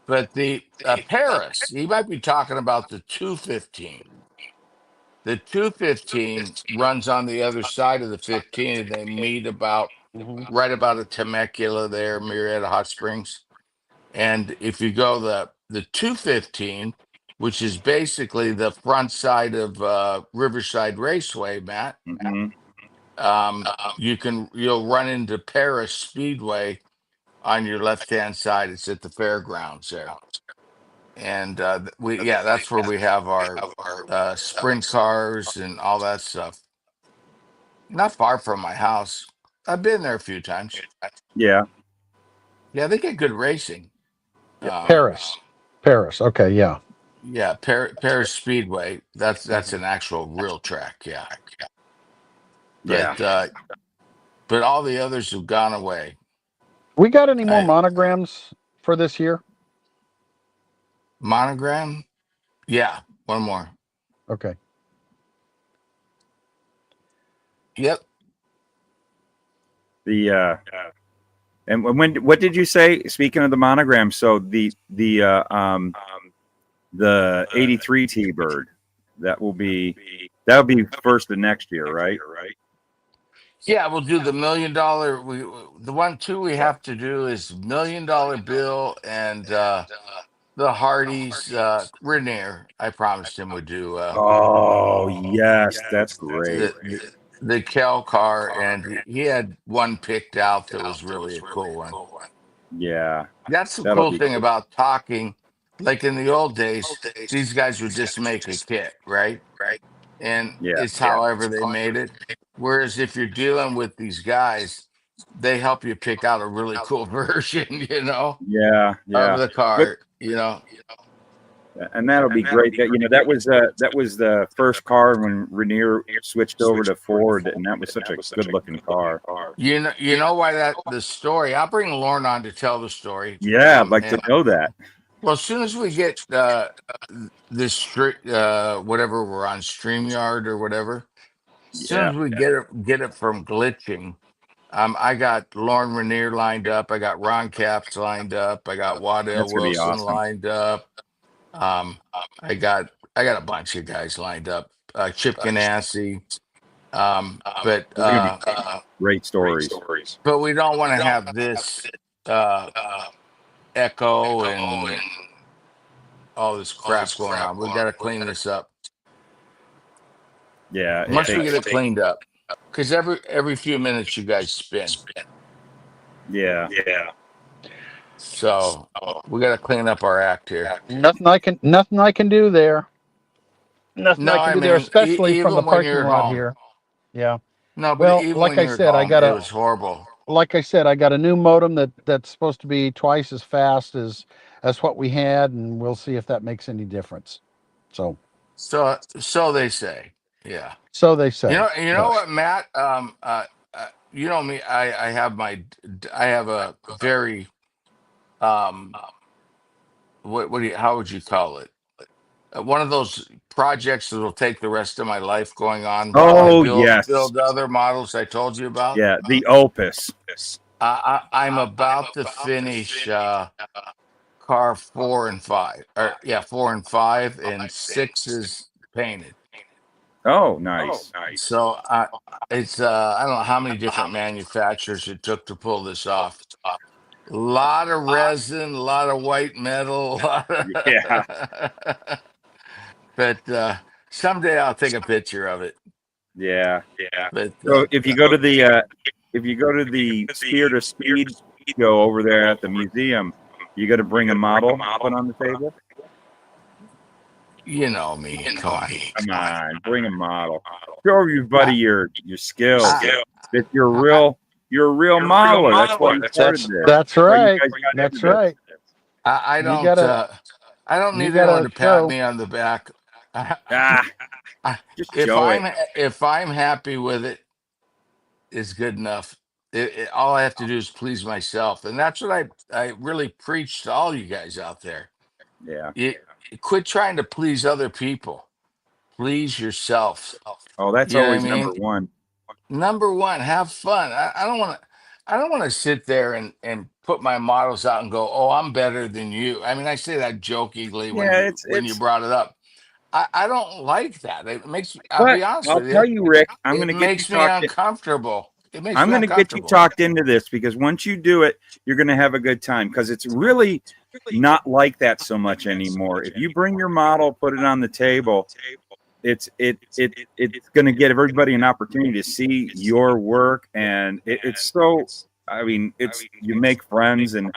But the Paris, you might be talking about the 215. The 215 runs on the other side of the 15, and they meet about Hmm. right about a Temecula there, Marietta Hot Springs. And if you go the 215, which is basically the front side of Riverside Raceway, Matt, mm-hmm. you'll run into Paris Speedway on your left hand side. It's at the fairgrounds there, and that's where we have our sprint cars and all that stuff. Not far from my house. I've been there a few times. Yeah. Yeah, they get good racing. Paris. Paris. Okay, yeah. Yeah, Paris Speedway. That's an actual real track. Yeah, Yeah. but all the others have gone away. We got any more I, monograms for this year? Monogram. Yeah, one more. Okay. Yep. The and what did you say? Speaking of the monogram, so the 83 T-Bird that'll be first of next year, right? Yeah, we'll do the $1 million. The one too we have to do is $1 million bill and the Hardee's Rainier. I promised him would do Oh yes, that's great. the Kel car, and he had one picked out that was really a cool one. Yeah, That's the that'll cool be thing cool. about talking. Like in the old days, these guys would just make a kit, right? And Yeah, it's however they made it. Whereas if you're dealing with these guys, they help you pick out a really cool version, yeah, of yeah. the But car, and that'll be great. That was the first car when Rainier switched over to Ford, and that was such a good looking car. You know why the story. I'll bring Lauren on to tell the story. Yeah, I'd like to And know that. well, as soon as we get this whatever we're on StreamYard or whatever, as soon Yeah, as we get it from glitching, I got Lauren Rainier lined up. I got Ron Capps lined up. I got Waddell that's gonna be Wilson awesome. lined up. Um, I got a bunch of guys lined up. Chip Ganassi. But Those are gonna be great stories. we don't want to have this uh, echo and all this crap going on. We got to clean this up. Yeah, it Once we takes. get it cleaned up, because every few minutes you guys spin, Yeah, so we got to clean up our act here. Nothing I can do there. Nothing No, I can I do there, mean especially from the even when parking you're at lot home. here. Yeah. No, but Well, even when you're at home, it was horrible. like I said, I got a new modem that's supposed to be twice as fast as what we had, and we'll see if that makes any difference. So So they say, yeah. so they say. You know what, Matt? You know me. I have a very how would you call it? One of those projects that will take the rest of my life going on while I Oh build yes, other models I told you about. yeah. The Opus. I'm about to finish car 4 and 5, or yeah, 4 and 5, and 6 is painted. Oh, nice. So it's I don't know how many different manufacturers it took to pull this off. A lot of resin, a lot of white metal, Yeah, but someday I'll take a picture of it. yeah. But So if you go to the Spear to Speed show over there at the museum, you got to bring a model put on the table. You know me. Come on. Come on, bring a model. Show everybody your skills. I, That you're a real You're a real modeler. That's why modeler. you started this. That's That's why you right. guys got into That's this. right. I You don't. gotta I don't you need anyone gotta to pat show. me on the back. I, Ah, just if show it. I'm happy with it, it's good enough. All I have to do is please myself, and that's what I really preach to all you guys out there. Yeah. You, quit trying to please other people. Please yourself. Oh, that's You know what I always mean? number one. Number one, have fun. I don't want to. I don't want to sit there and put my models out and go, "Oh, I'm better than you." I mean, I say that jokingly when Yeah, you brought it up. I don't like that. It makes. I'll but be honest I'll with you. tell you, Rick, I'm It gonna get you makes me talked. uncomfortable. It makes I'm me gonna get you uncomfortable. talked into this because once you do it, you're gonna have a good time because it's really not like that so much anymore. If you bring your model, put it on the table, it's going to get everybody an opportunity to see your work, and it's so. I mean, it's you make friends, and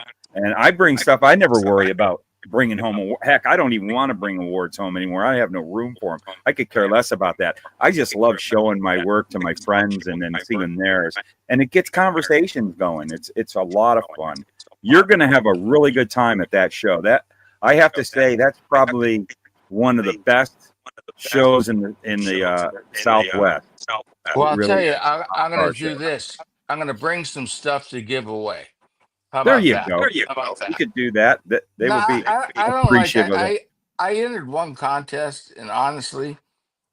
I bring stuff I never worry about bringing home. Heck, I don't even want to bring awards home anymore. I have no room for them. I could care less about that. I just love showing my work to my friends and then seeing theirs, and it gets conversations going. It's a lot of fun. You're going to have a really good time at that show. That I have to say, that's probably one of the best shows in the Southwest. Well, I'll tell Really, you, I'm going car to do show. this. I'm going to bring some stuff to give away. How There about you that? go. How about You that? could do that. That they No, would be I don't like. appreciative of it. I entered one contest, and honestly,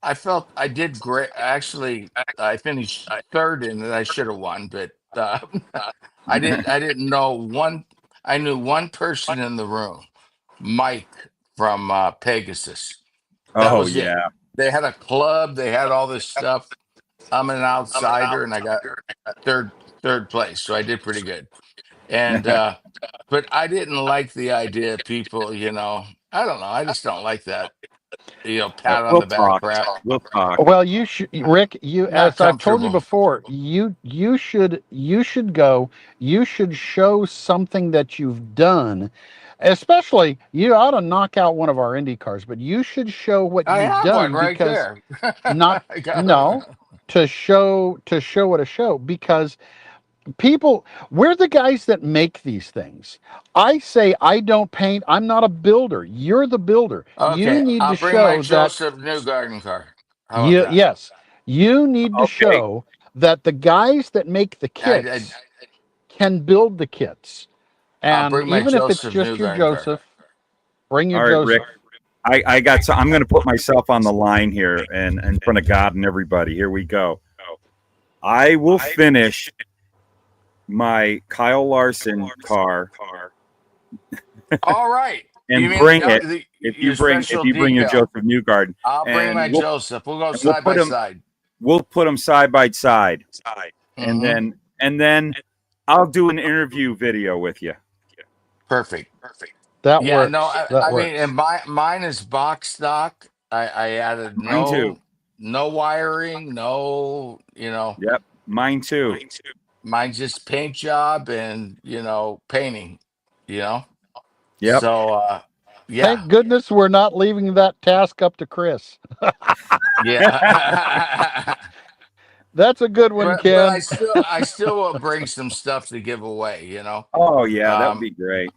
I felt I did great. Actually, I finished third in it. I should have won, but I didn't know one. I knew one person in the room, Mike from Pegasus. That Oh was it. yeah. They had a club. They had all this stuff. I'm an outsider, and I got third third place, so I did pretty good. And but I didn't like the idea of people. I don't know. I just don't like that. Pat on We'll the back talk. crap. We'll talk. Well, you should, Rick. You, Not as I've told you comfortable. before, you should go. You should show something that you've done. Especially, you ought to knock out one of our Indy cars, but you should show what I you've have one done right because there. not I got no to show at a show because people, we're the guys that make these things. I say I don't paint. I'm not a builder. You're the builder. You Okay, need to I'll bring my show that Joseph Newgarden car. How about you, that? yes, you need to Okay. show that the guys that make the I, kits can build the kits. I'll And bring my even if it's Joseph just your Newgarden car. Joseph, bring your All right, Rick. Joseph. I got so I'm going to put myself on the line here and in front of God and everybody. Here we go. I will finish my Kyle Larson car All right. and You mean bring it. If your you bring special your decal? Joseph Newgarden, I'll bring my and we'll Joseph. We'll go and we'll side put by 'em- side. we'll put them side by side, and Mhm. then I'll do an interview video with you. Perfect. That Yeah, no, works. That I mean, and works. mine is box stock. I added Mine too. no wiring, Yep, mine too. mine's just paint job and painting, you know. Yep. So yeah, Thank goodness we're not leaving that task up to Chris. yeah. That's a good one, but I Ken. still will bring some stuff to give away, Oh yeah, that would um, be great.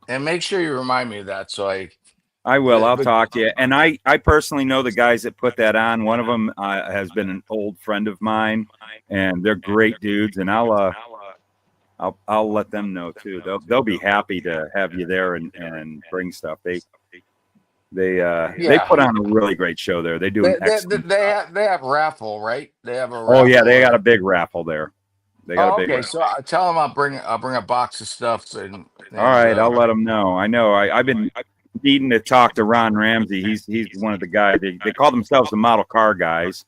and make sure you remind me of that. So I will. I'll but talk to you. And I personally know the guys that put that on. One of them has been an old friend of mine, and they're great dudes. And I'll let them know too. They'll be happy to have you there and bring stuff. They put on a really great show there. They do an excellent job. they have raffle, right? They have a Oh yeah, raffle. they got a big raffle there. They got a big Okay. raffle. So I tell them I'll bring a box of stuff. And All right, I'll let them know. I know. I've been needing to talk to Ron Ramsey. He's one of the guys. They call themselves the model car guys.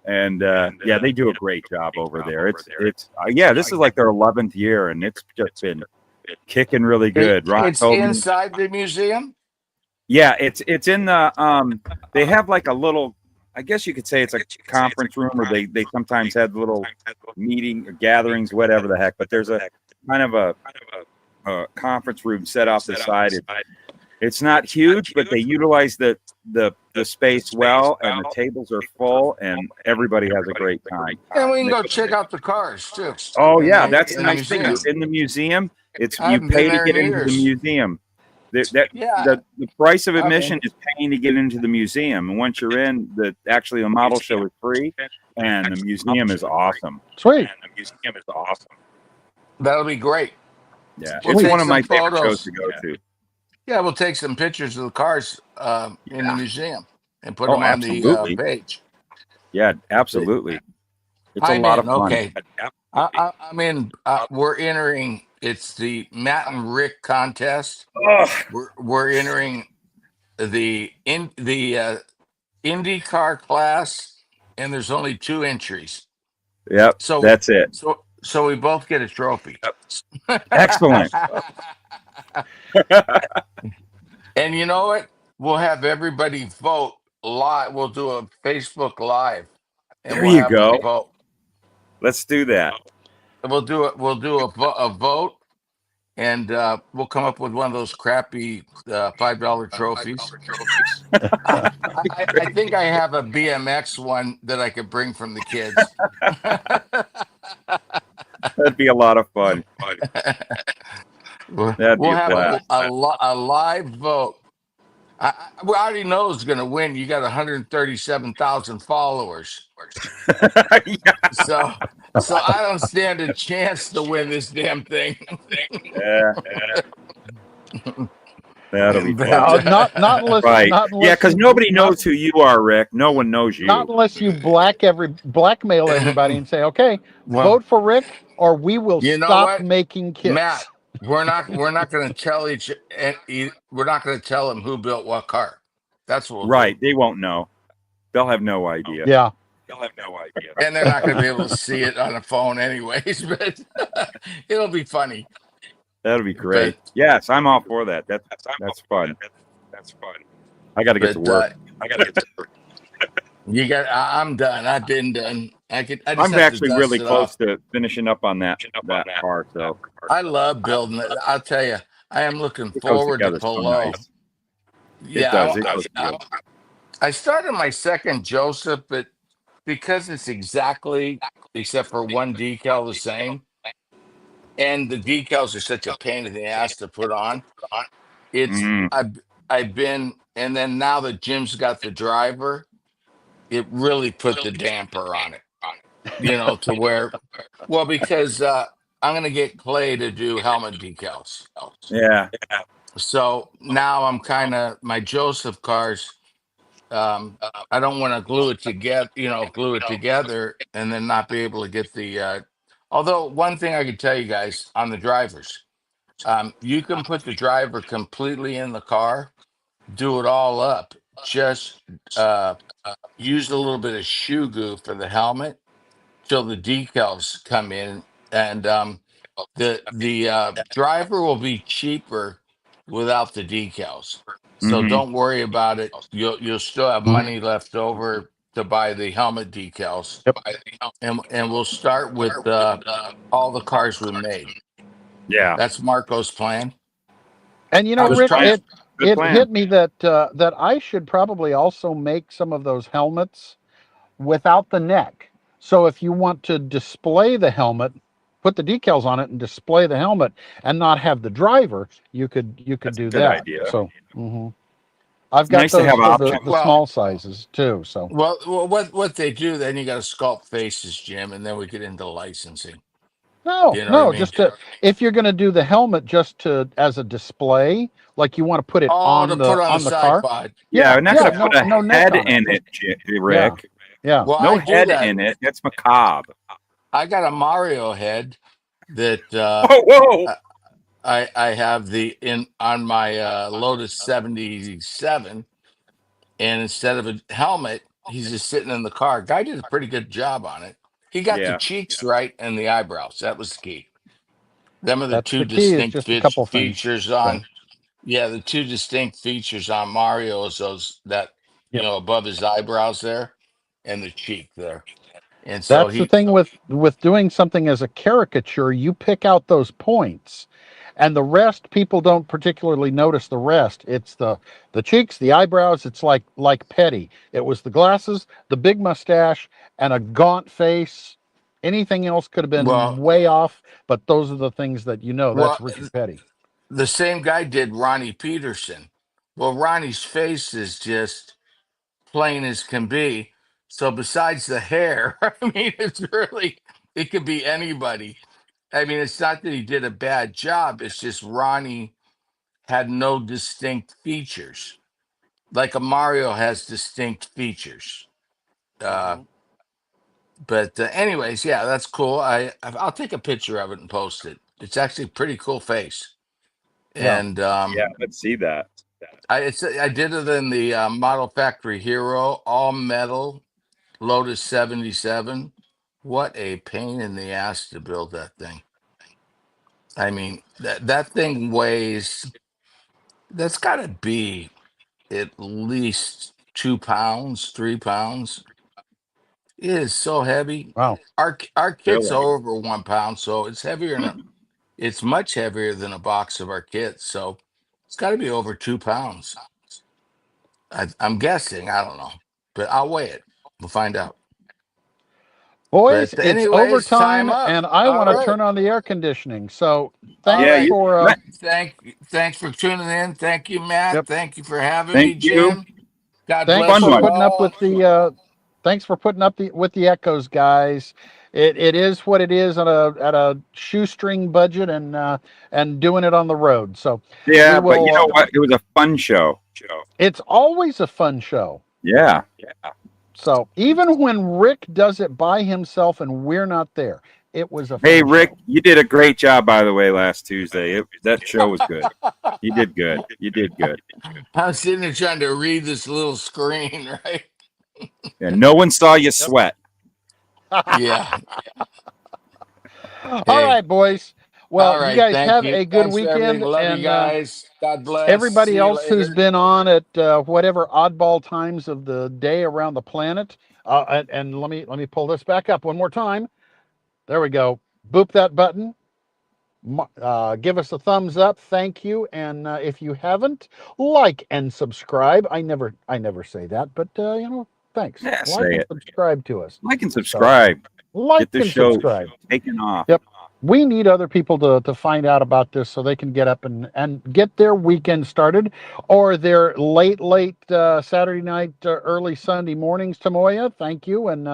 And yeah, they do a great job over there. It's yeah, this is like their 11th year, and it's just been kicking really good. Ron it's told me. inside the museum. Yeah, it's in the they have like a little, I guess you could say it's a conference room, or they sometimes have little meeting or gatherings, whatever the heck. But there's a kind of a conference room set off the side. It's not huge, but they utilize the the space well, and the tables are full, and everybody has a great time. And we can go check out the cars too. Oh in yeah, the- that's in the the nice thing. museum. It's in the museum. It's I you haven't been pay to there in get into the years. museum. Yeah. The price of I mean- admission is paying to get into the museum, and once you're in, the model show is free, and the museum is awesome. Sweet. That'll be great. Yeah, We'll it's take one of some my favorite photos. shows to go to. Yeah, we'll take some pictures of the cars in the museum and put Oh, them on absolutely. the page. Yeah, absolutely. It's a I'm lot in. of fun. Okay. I'm in. We're entering. It's the Matt and Rick contest. Ugh. We're entering the Indy car class, and there's only 2 entries. Yep, So that's it. So we both get a trophy. Excellent. And you know what? We'll have everybody vote live. We'll do a Facebook Live, and There we'll you have go. them vote. Let's do that. We'll do it. We'll do a vote, and we'll come up with one of those crappy $5 trophies. I think I have a BMX one that I could bring from the kids. That'd be a lot of fun. That'd be We'll a have blast. a live vote. We already know who's going to win. You got 137,000 followers, Yeah. so I don't stand a chance to win this damn thing. Yeah. That'll be But, fun. Not unless Right. not unless Yeah, because you- nobody not- knows who you are, Rick. No one knows you. Not unless you blackmail everybody and say, okay, Well, vote for Rick, or we will You know stop what? making kits. Matt, we're not going to tell we're not going to tell them who built what car. That's what we'll Right. They won't know. They'll have no idea. Yeah. do. And they're not going to be able to see it on a phone anyways, but it'll be funny. That'll be great. Yes, I'm all for that. That's fun. I got to get to work. You got. I'm done. I've been done. I just I'm have to actually dust really it close off. to finishing up on that car. So I love building it. I'll tell you, I am looking it goes forward to together so Colo. nice. Yeah, It does. It goes together. I started my second Joseph, but because it's exactly, except for one decal, the same, and the decals are such a pain in the ass to put on. It's Mhm. I've been, and then now that Jim's got the driver, it really put the damper on it. You know, to where, well, because I'm gonna get Clay to do helmet decals. Yeah. So now I'm kind of my Joseph cars. I don't want to glue it together, and then not be able to get the. Although one thing I could tell you guys on the drivers, you can put the driver completely in the car, do it all up. Just use a little bit of shoe goo for the helmet till the decals come in, and the driver will be cheaper without the decals. So Mhm. don't worry about it. You'll still have money left over to buy the helmet decals. Yep. And we'll start with all the cars we made. Yeah. That's Marco's plan. And you I know, was Rick, trying- Good it plan. hit me that that I should probably also make some of those helmets without the neck. So if you want to display the helmet, put the decals on it and display the helmet, and not have the driver, you could That's a do good that. idea. So I've got nice to those have for options. the Well- small sizes too. So Well, what they do, then you got to sculpt faces, Jim, and then we get into licensing. no, You know what I mean? just if you're going to do the helmet just to as a display, like you want to put it on to the put on the car. side pod. Yeah, we're not yeah, going to put a no neck head on it. in it, Rick. Yeah. Well, No I do head that. in it. That's macabre. I got a Mario head that Oh, whoa. I have on my Lotus 77, and instead of a helmet, he's just sitting in the car. Guy did a pretty good job on it. He got Yeah. the cheeks right and the eyebrows. That was the key. Them are the That's two the key, is distinct just a couple things. features on. Yeah, the two distinct features on Mario is those that Yep. above his eyebrows there, and the cheek there. And so That's the thing with doing something as a caricature. You pick out those points, and the rest people don't particularly notice the rest. It's the cheeks, the eyebrows. It's like petty. It was the glasses, the big mustache, and a gaunt face. Anything else could have been Well, way off, but those are the things that well, that's Richard Petty. the same guy did Ronnie Peterson. Well, Ronnie's face is just plain as can be. So besides the hair, I mean, it's really, it could be anybody. I mean, it's not that he did a bad job. It's just Ronnie had no distinct features. Like a Mario has distinct features. Uh, Mm-hmm. but anyways, yeah, that's cool. I'll take a picture of it and post it. It's actually a pretty cool face. Yeah. And Yeah, let's see that. I did it in the Model Factory Hero, all metal Lotus 77. What a pain in the ass to build that thing. I mean, that thing weighs, that's got to be at least 2 pounds, 3 pounds. It is so heavy. Wow. Our kit's Really? over 1 pound, so it's heavier than it's much heavier than a box of our kits. So it's got to be over 2 pounds. I'm guessing. I don't know, but I'll weigh it. We'll find out. Boys, But it's anyways, time overtime, up. and I All want to right. turn on the air conditioning. So All Yeah, thanks right. you. for Thanks for tuning in. Thank you, Matt. yep. Thank you for having me, Thank you. Jim. God Thanks Fun bless for you one. putting up all. with the thanks for putting up with the echoes, guys. It is what it is at a shoestring budget and doing it on the road. So we Yeah, but you will. know what? It was a fun show. It's always a fun show. Yeah. So even when Rick does it by himself and we're not there, it was a Hey, fun Rick, show. you did a great job, by the way, last Tuesday. That show was good. You did good. You did good. I'm sitting there trying to read this little screen, right? Yeah, no one saw you Yep. sweat. Yeah. All Hey. right, boys. Well, All you right. guys Thank have you. a good Thanks for everything. weekend, Love you and guys. God bless. everybody See you else who's later. been on at whatever oddball times of the day around the planet. And let me pull this back up one more time. There we go. Boop that button. Give us a thumbs up. Thank you. And if you haven't, like and subscribe. I never say that, but thanks. Yeah, Like say and it. subscribe to us. Like and So subscribe. like Get this and show subscribe. taken off. Yep. We need other people to find out about this so they can get up and get their weekend started or their late Saturday night, early Sunday mornings, Tamoya. Thank you. And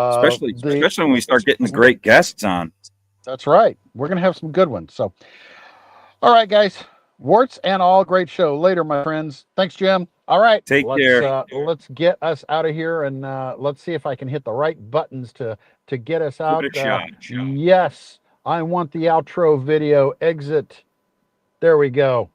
Especially the when we start getting the great guests on. that's right. We're going to have some good ones. So, all right, guys, warts and all, great show. Later, my friends. Thanks, Jim. All right, Take care. let's get us out of here and let's see if I can hit the right buttons to get us Give out. it a shot. Yes, I want the outro video exit. There we go.